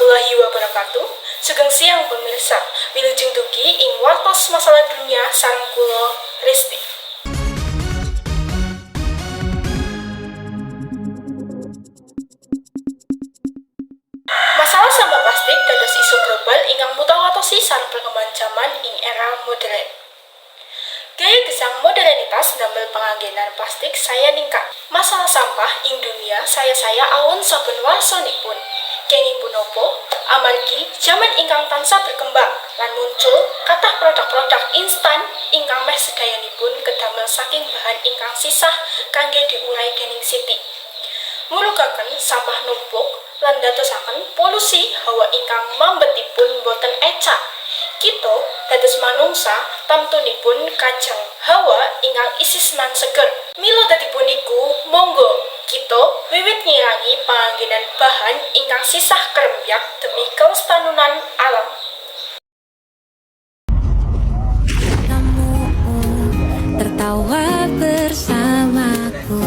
warahmatullahi wabarakatuh. Sugeng siang pemirsa. Wilujeng dugi ing wartos masalah dunia sareng kula Risti. Masalah sampah plastik dados isu global ingkang mutawatosi sareng perkembangan zaman ing era modern. Gaya gesang modernitas damel penganggenan plastik saya ningkat. Masalah sampah ing dunia saya awon saben warsanipun. Kenging punapa amargi zaman ingkang tansah berkembang lan muncul kathah produk-produk instan ingkang meh sedayanipun kedamel saking bahan ingkang sisah kangge diurai dening siti. Mulugaken sampah numpuk lan dadosaken polusi hawa ingkang mambetipun boten ecak. Kita dados manungsa tamtunipun kajeng hawa ingkang isis man seger. Mila dadipun iku monggo kita wiwit ngirangi panganggenan bahan ingkang sisah krempyak demi kelestaruan alam. Kamu tertawa bersamaku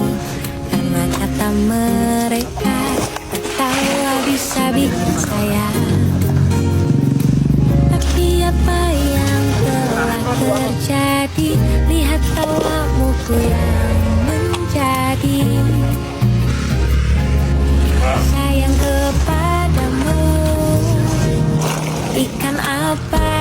karena kata mereka tertawa bisa bikin saya. Tapi apa yang telah terjadi? Lihat tawamu yang menjadi sayang kepadamu. Ikan apa